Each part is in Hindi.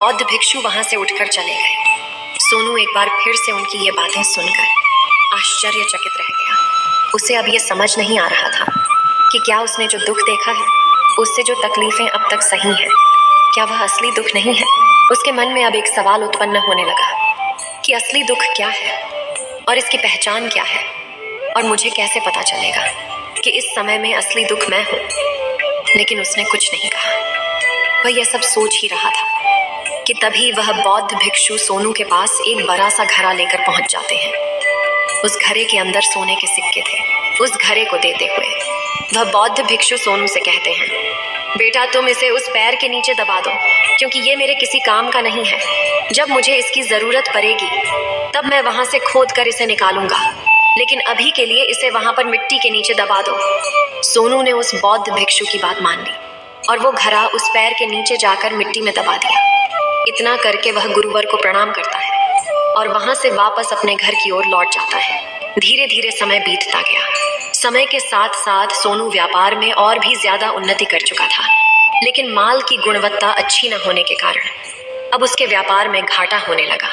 बौद्ध भिक्षु वहां से उठकर चले गए। सोनू एक बार फिर से उनकी ये बातें सुनकर आश्चर्यचकित रह गया। उसे अब ये समझ नहीं आ रहा था कि क्या उसने जो दुख देखा है, उससे जो तकलीफें अब तक सही हैं, क्या वह असली दुख नहीं है। उसके मन में अब एक सवाल उत्पन्न होने लगा कि असली दुख क्या है और इसकी पहचान क्या है, और मुझे कैसे पता चलेगा कि इस समय में असली दुख मैं हूँ। लेकिन उसने कुछ नहीं कहा। वह यह सब सोच ही रहा था कि तभी वह बौद्ध भिक्षु सोनू के पास एक बड़ा सा घड़ा लेकर पहुंच जाते हैं। उस घड़े के अंदर सोने के सिक्के थे। उस घड़े को देते हुए वह बौद्ध भिक्षु सोनू से कहते हैं, बेटा तुम इसे उस पैर के नीचे दबा दो, क्योंकि ये मेरे किसी काम का नहीं है। जब मुझे इसकी जरूरत पड़ेगी तब मैं वहां से खोद कर इसे निकालूंगा, लेकिन अभी के लिए इसे वहां पर मिट्टी के नीचे दबा दो। सोनू ने उस बौद्ध भिक्षु की बात मान ली और वो घड़ा उस पैर के नीचे जाकर मिट्टी में दबा दिया। इतना करके वह गुरुवर को प्रणाम करता है और वहां से वापस अपने घर की ओर लौट जाता है। धीरे धीरे समय बीतता गया। समय के साथ साथ सोनू व्यापार में और भी ज्यादा उन्नति कर चुका था, लेकिन माल की गुणवत्ता अच्छी न होने के कारण अब उसके व्यापार में घाटा होने लगा।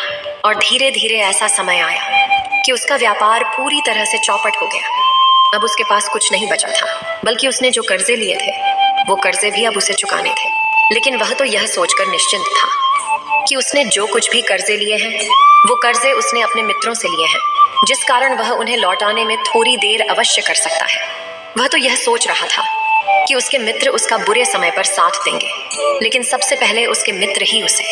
और धीरे धीरे ऐसा समय आया कि उसका व्यापार पूरी तरह से चौपट हो गया। अब उसके पास कुछ नहीं बचा था, बल्कि उसने जो कर्जे लिए थे वो कर्जे भी अब उसे चुकाने थे। लेकिन वह तो यह सोचकर निश्चिंत था कि उसने जो कुछ भी कर्जे लिए हैं वो कर्जे उसने अपने मित्रों से लिए हैं, जिस कारण वह उन्हें लौटाने में थोड़ी देर अवश्य कर सकता है। वह तो यह सोच रहा था कि उसके मित्र उसका बुरे समय पर साथ देंगे, लेकिन सबसे पहले उसके मित्र ही उसे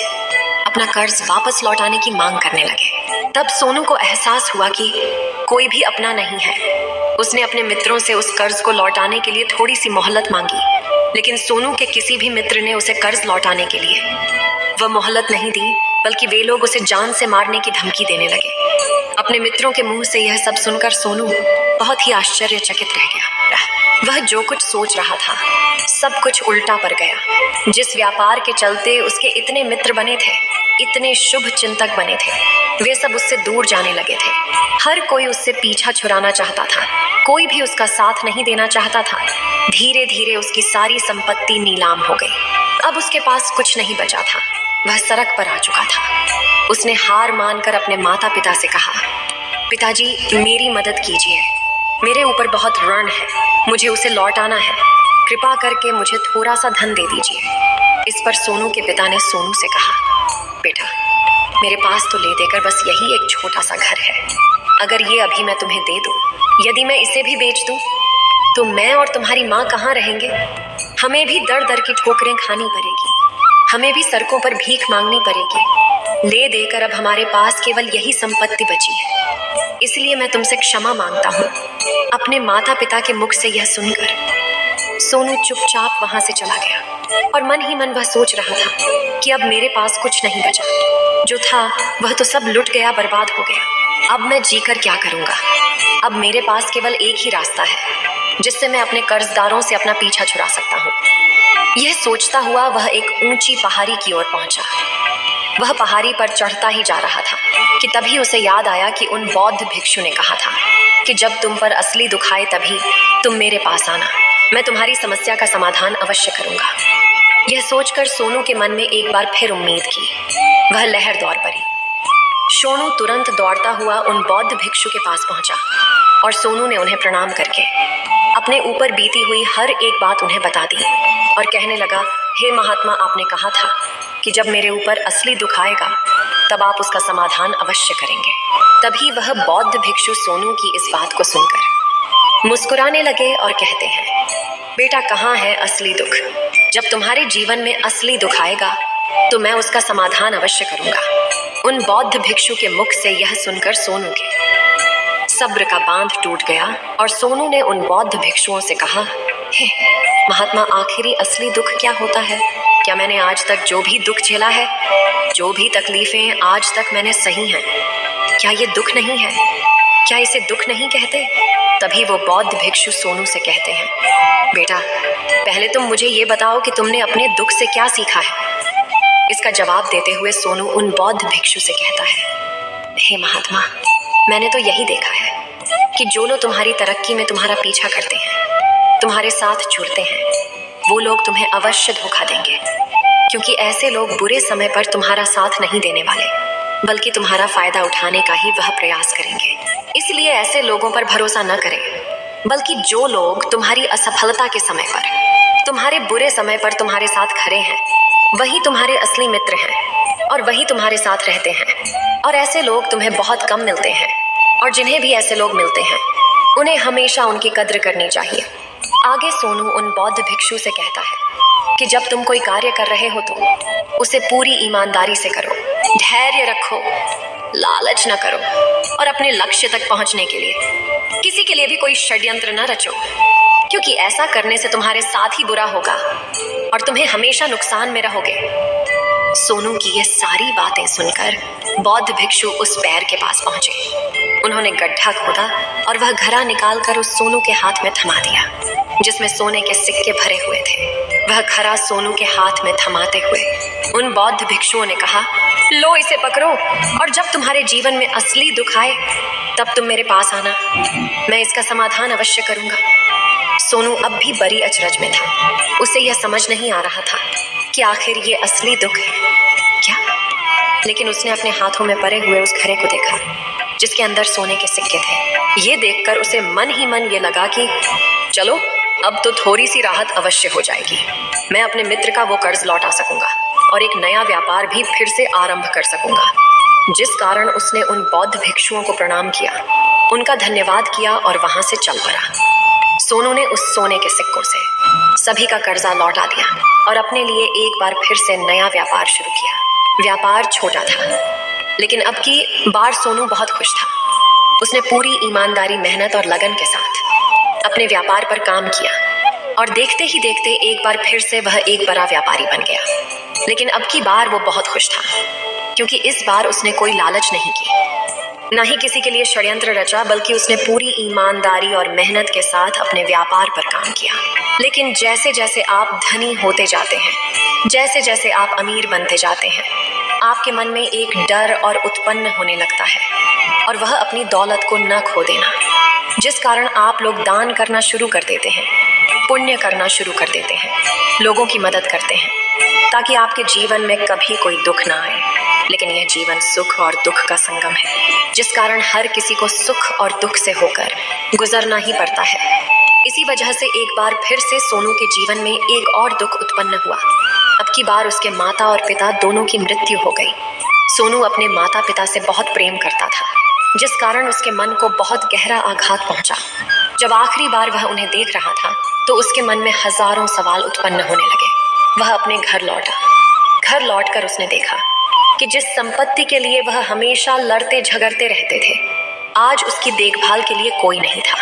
अपना कर्ज वापस लौटाने की मांग करने लगे। तब सोनू को एहसास हुआ कि कोई भी अपना नहीं है। उसने अपने मित्रों से उस कर्ज को लौटाने के लिए थोड़ी सी मोहलत मांगी, लेकिन सोनू के किसी भी मित्र ने उसे कर्ज लौटाने के लिए वह मोहलत नहीं दी, बल्कि वे लोग उसे जान से मारने की धमकी देने लगे। अपने मित्रों के मुंह से यह सब सुनकर सोनू बहुत ही आश्चर्यचकित रह गया। वह जो कुछ सोच रहा था सब कुछ उल्टा पड़ गया। जिस व्यापार के चलते उसके इतने मित्र बने थे, इतने शुभ चिंतक बने थे, वे सब उससे दूर जाने लगे थे। हर कोई उससे पीछा छुड़ाना चाहता था, कोई भी उसका साथ नहीं देना चाहता था। धीरे धीरे उसकी सारी संपत्ति नीलाम हो गई। अब उसके पास कुछ नहीं बचा था। वह सड़क पर आ चुका था। उसने हार मानकर अपने माता पिता से कहा, पिताजी मेरी मदद कीजिए, मेरे ऊपर बहुत ऋण है, मुझे उसे लौटाना है, कृपा करके मुझे थोड़ा सा धन दे दीजिए। इस पर सोनू के पिता ने सोनू से कहा, बेटा मेरे पास तो ले देकर बस यही एक छोटा सा घर है। अगर ये अभी मैं तुम्हें दे दूं, यदि मैं इसे भी बेच दूं, तो मैं और तुम्हारी माँ कहाँ रहेंगे? हमें भी दर दर की ठोकरें खानी पड़ेगी, हमें भी सड़कों पर भीख मांगनी पड़ेगी। ले देकर अब हमारे पास केवल यही संपत्ति बची है, इसलिए मैं तुमसे क्षमा मांगता हूँ। अपने माता पिता के मुख से यह सुनकर सोनू चुपचाप वहां से चला गया और मन ही मन वह सोच रहा था कि अब मेरे पास कुछ नहीं बचा, जो था वह तो सब लुट गया, बर्बाद हो गया। अब मैं जीकर क्या करूंगा? अब मेरे पास केवल एक ही रास्ता है जिससे मैं अपने कर्जदारों से अपना पीछा छुड़ा सकता हूँ। यह सोचता हुआ वह एक ऊंची पहाड़ी की ओर पहुंचा। वह पहाड़ी पर चढ़ता ही जा रहा था कि तभी उसे याद आया कि उन बौद्ध भिक्षु ने कहा था कि जब तुम पर असली दुख आए तभी तुम मेरे पास आना, मैं तुम्हारी समस्या का समाधान अवश्य करूंगा। यह सोचकर सोनू के मन में एक बार फिर उम्मीद की वह लहर दौड़ पड़ी। सोनू तुरंत दौड़ता हुआ उन बौद्ध भिक्षु के पास पहुंचा और सोनू ने उन्हें प्रणाम करके अपने ऊपर बीती हुई हर एक बात उन्हें बता दी और कहने लगा, हे महात्मा, आपने कहा था कि जब मेरे ऊपर असली दुख आएगा तब आप उसका समाधान अवश्य करेंगे। तभी वह बौद्ध भिक्षु सोनू की इस बात को सुनकर मुस्कुराने लगे और कहते हैं, बेटा कहाँ है असली दुख? जब तुम्हारे जीवन में असली दुख आएगा तो मैं उसका समाधान अवश्य करूंगा। उन बौद्ध भिक्षु के मुख से यह सुनकर सोनू के सब्र का बांध टूट गया और सोनू ने उन बौद्ध भिक्षुओं से कहा, हे महात्मा, आखिरी असली दुख क्या होता है? क्या मैंने आज तक जो भी दुख झेला है, जो भी तकलीफें आज तक मैंने सही हैं, क्या ये दुख नहीं है? क्या इसे दुख नहीं कहते? तभी वो बौद्ध भिक्षु सोनू से कहते हैं, बेटा पहले तुम मुझे ये बताओ कि तुमने अपने दुख से क्या सीखा है। इसका जवाब देते हुए सोनू उन बौद्ध भिक्षु से कहता है, हे महात्मा, मैंने तो यही देखा है कि जो लोग तुम्हारी तरक्की में तुम्हारा पीछा करते हैं, तुम्हारे साथ जुड़ते हैं, वो लोग तुम्हें अवश्य धोखा देंगे। क्योंकि ऐसे लोग बुरे समय पर तुम्हारा साथ नहीं देने वाले, बल्कि तुम्हारा फायदा उठाने का ही वह प्रयास करेंगे। इसलिए ऐसे लोगों पर भरोसा न करें, बल्कि जो लोग तुम्हारी असफलता के समय पर, तुम्हारे बुरे समय पर तुम्हारे साथ खड़े हैं, वही तुम्हारे असली मित्र हैं और वही तुम्हारे साथ रहते हैं। और ऐसे लोग तुम्हें बहुत कम मिलते हैं, और जिन्हें भी ऐसे लोग मिलते हैं उन्हें हमेशा उनकी कद्र करनी चाहिए। आगे सोनू उन बौद्ध भिक्षु से कहता है कि जब तुम कोई कार्य कर रहे हो तो उसे पूरी ईमानदारी से करो, धैर्य रखो, लालच न करो और अपने लक्ष्य तक पहुंचने के लिए किसी के लिए भी कोई षड्यंत्र न रचो, क्योंकि ऐसा करने से तुम्हारे साथ ही बुरा होगा और तुम्हें हमेशा नुकसान में रहोगे। सोनू की ये सारी बातें सुनकर बौद्ध भिक्षु उस पैर के पास पहुंचे। उन्होंने गड्ढा खोदा और वह घड़ा निकालकर उस सोनू के हाथ में थमा दिया, जिसमें सोने के सिक्के भरे हुए थे। वह घड़ा सोनू के हाथ में थमाते हुए उन बौद्ध भिक्षुओं ने कहा, लो इसे पकड़ो, और जब तुम्हारे जीवन में असली दुख आए तब तुम मेरे पास आना, मैं इसका समाधान अवश्य करूंगा। सोनू अब भी बड़ी अचरज में था। उसे यह समझ नहीं आ रहा था कि आखिर ये असली दुख है क्या। लेकिन उसने अपने हाथों में पड़े हुए उस घड़े को देखा, जिसके अंदर सोने के सिक्के थे। ये देखकर उसे मन ही मन ये लगा कि चलो अब तो थोड़ी सी राहत अवश्य हो जाएगी। मैं अपने मित्र का वो कर्ज लौटा सकूंगा और एक नया व्यापार भी फिर से आरंभ कर सकूंगा। जिस कारण उसने उन बौद्ध भिक्षुओं को प्रणाम किया, उनका धन्यवाद किया और वहां से चल पड़ा। सोनू ने उस सोने के सिक्कों से सभी का कर्जा लौटा दिया और अपने लिए एक बार फिर से नया व्यापार शुरू किया। व्यापार छोटा था, लेकिन अब की बार सोनू बहुत खुश था। उसने पूरी ईमानदारी, मेहनत और लगन के साथ अपने व्यापार पर काम किया और देखते ही देखते एक बार फिर से वह एक बड़ा व्यापारी बन गया। लेकिन अब की बार वो बहुत खुश था, क्योंकि इस बार उसने कोई लालच नहीं की, ना ही किसी के लिए षड्यंत्र रचा, बल्कि उसने पूरी ईमानदारी और मेहनत के साथ अपने व्यापार पर काम किया। लेकिन जैसे जैसे आप धनी होते जाते हैं, जैसे जैसे आप अमीर बनते जाते हैं, आपके मन में एक डर और उत्पन्न होने लगता है, और वह अपनी दौलत को न खो देना, जिस कारण आप लोग दान करना शुरू कर देते हैं, पुण्य करना शुरू कर देते हैं, लोगों की मदद करते हैं, ताकि आपके जीवन में कभी कोई दुख ना आए। लेकिन यह जीवन सुख और दुख का संगम है, जिस कारण हर किसी को सुख और दुख से होकर गुजरना ही पड़ता है। इसी वजह से एक बार फिर से सोनू के जीवन में एक और दुख उत्पन्न हुआ। अब की बार उसके माता और पिता दोनों की मृत्यु हो गई। सोनू अपने माता पिता से बहुत प्रेम करता था, जिस कारण उसके मन को बहुत गहरा आघात पहुंचा। जब आखिरी बार वह उन्हें देख रहा था तो उसके मन में हजारों सवाल उत्पन्न होने लगे। वह अपने घर लौटा। घर लौटकर उसने देखा कि जिस संपत्ति के लिए वह हमेशा लड़ते झगड़ते रहते थे, आज उसकी देखभाल के लिए कोई नहीं था।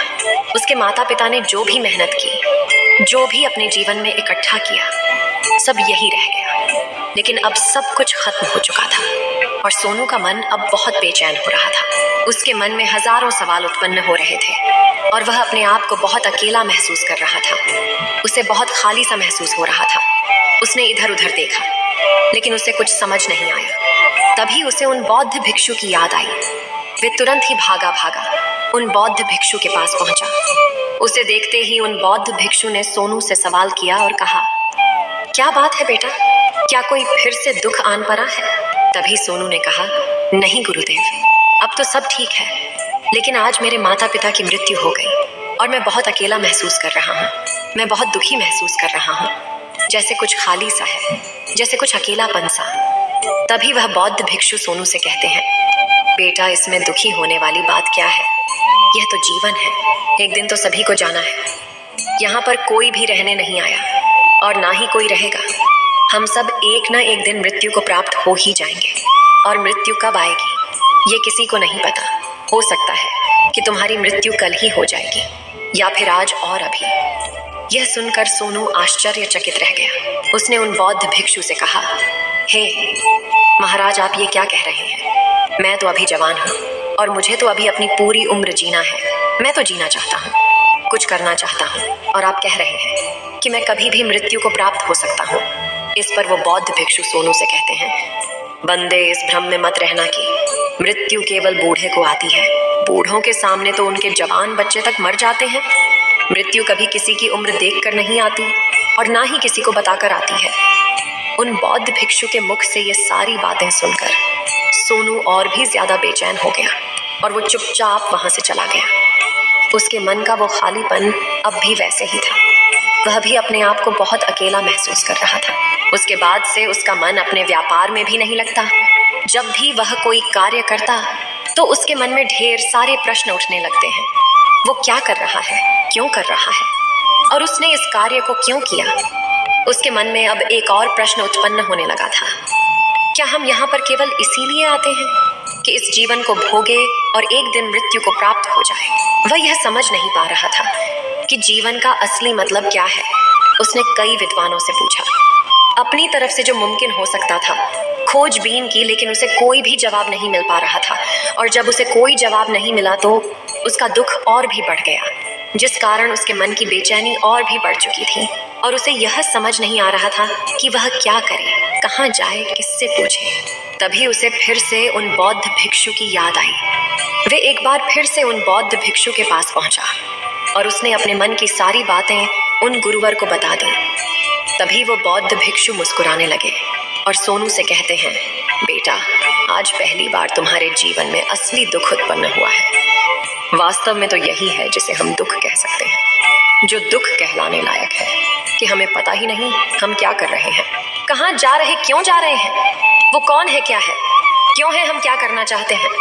उसके माता पिता ने जो भी मेहनत की, जो भी अपने जीवन में इकट्ठा किया, सब यही रह गया। लेकिन अब सब कुछ खत्म हो चुका था और सोनू का मन अब बहुत बेचैन हो रहा था। उसके मन में हजारों सवाल उत्पन्न हो रहे थे और वह अपने आप को बहुत अकेला महसूस कर रहा था। उसे बहुत खाली सा महसूस हो रहा था। उसने इधर उधर देखा, लेकिन उसे कुछ समझ नहीं आया। तभी उसे उन बौद्ध भिक्षु की याद आई। वे तुरंत ही भागा भागा उन बौद्ध भिक्षु के पास पहुंचा। उसे देखते ही उन बौद्ध भिक्षु ने सोनू से सवाल किया और कहा, क्या बात है बेटा, क्या कोई फिर से दुख आन पड़ा है? तभी सोनू ने कहा, नहीं गुरुदेव, अब तो सब ठीक है, लेकिन आज मेरे माता पिता की मृत्यु हो गई और मैं बहुत अकेला महसूस कर रहा हूँ। मैं बहुत दुखी महसूस कर रहा हूँ, जैसे कुछ खाली सा है, जैसे कुछ अकेलापन सा। तभी वह बौद्ध भिक्षु सोनू से कहते हैं, बेटा, इसमें दुखी होने वाली बात क्या है? यह तो जीवन है, एक दिन तो सभी को जाना है। यहाँ पर कोई भी रहने नहीं आया और ना ही कोई रहेगा। हम सब एक ना एक दिन मृत्यु को प्राप्त हो ही जाएंगे, और मृत्यु कब आएगी ये किसी को नहीं पता। हो सकता है कि तुम्हारी मृत्यु कल ही हो जाएगी, या फिर आज और अभी। यह सुनकर सोनू आश्चर्यचकित रह गया। उसने उन बौद्ध भिक्षु से कहा, हे महाराज, आप ये क्या कह रहे हैं? मैं तो अभी जवान हूँ और मुझे तो अभी अपनी पूरी उम्र जीना है। मैं तो जीना चाहता हूँ, कुछ करना चाहता हूँ, और आप कह रहे हैं कि मैं कभी भी मृत्यु को प्राप्त हो सकता हूँ। इस पर वो बौद्ध भिक्षु सोनू से कहते हैं, बंदे, इस भ्रम में मत रहना कि मृत्यु केवल बूढ़े को आती है। बूढ़ों के सामने तो उनके जवान बच्चे तक मर जाते हैं। मृत्यु कभी किसी की उम्र देखकर नहीं आती और ना ही किसी को बताकर आती है। उन बौद्ध भिक्षु के मुख से ये सारी बातें सुनकर सोनू और भी ज्यादा बेचैन हो गया और वो चुपचाप वहां से चला गया। उसके मन का वो खालीपन अब भी वैसे ही था। वह भी अपने आप को बहुत अकेला महसूस कर रहा था। उसके बाद से उसका मन अपने व्यापार में भी नहीं लगता। जब भी वह कोई कार्य करता तो उसके मन में ढेर सारे प्रश्न उठने लगते हैं। वो क्या कर रहा है, क्यों कर रहा है, और उसने इस कार्य को क्यों किया। उसके मन में अब एक और प्रश्न उत्पन्न होने लगा था। क्या हम यहाँ पर केवल इसीलिए आते हैं कि इस जीवन को भोगे और एक दिन मृत्यु को प्राप्त हो जाए? वह यह समझ नहीं पा रहा था कि जीवन का असली मतलब क्या है। उसने कई विद्वानों से पूछा, अपनी तरफ से जो मुमकिन हो सकता था खोजबीन की, लेकिन उसे कोई भी जवाब नहीं मिल पा रहा था। और जब उसे कोई जवाब नहीं मिला तो उसका दुख और भी बढ़ गया, जिस कारण उसके मन की बेचैनी और भी बढ़ चुकी थी। और उसे यह समझ नहीं आ रहा था कि वह क्या करे, कहाँ जाए, किससे पूछे। तभी उसे फिर से उन बौद्ध भिक्षु की याद आई। वे एक बार फिर से उन बौद्ध भिक्षु के पास पहुंचा और उसने अपने मन की सारी बातें उन गुरुवर को बता दी। तभी वो बौद्ध भिक्षु मुस्कुराने लगे और सोनू से कहते हैं, बेटा, आज पहली बार तुम्हारे जीवन में असली दुख उत्पन्न हुआ है। वास्तव में तो यही है जिसे हम दुख कह सकते हैं, जो दुख कहलाने लायक है कि हमें पता ही नहीं हम क्या कर रहे हैं, कहाँ जा रहे, क्यों जा रहे हैं, वो कौन है, क्या है, क्यों है, हम क्या करना चाहते हैं।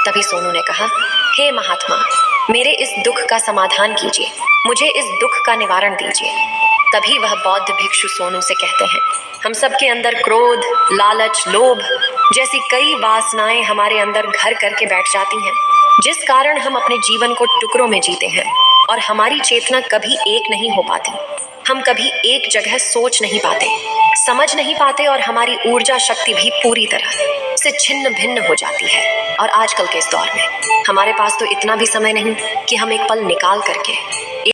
तभी सोनू ने कहा, हे महात्मा, मेरे इस दुख का समाधान कीजिए, मुझे इस दुख का निवारण दीजिए। तभी वह बौद्ध भिक्षु सोनू से कहते हैं, हम सबके अंदर क्रोध, लालच, लोभ जैसी कई वासनाएं हमारे अंदर घर करके बैठ जाती हैं, जिस कारण हम अपने जीवन को टुकड़ों में जीते हैं और हमारी चेतना कभी एक नहीं हो पाती। हम कभी एक जगह सोच नहीं पाते, समझ नहीं पाते और हमारी ऊर्जा शक्ति भी पूरी तरह से छिन्न भिन्न हो जाती है। और आजकल के इस दौर में हमारे पास तो इतना भी समय नहीं कि हम एक पल निकाल करके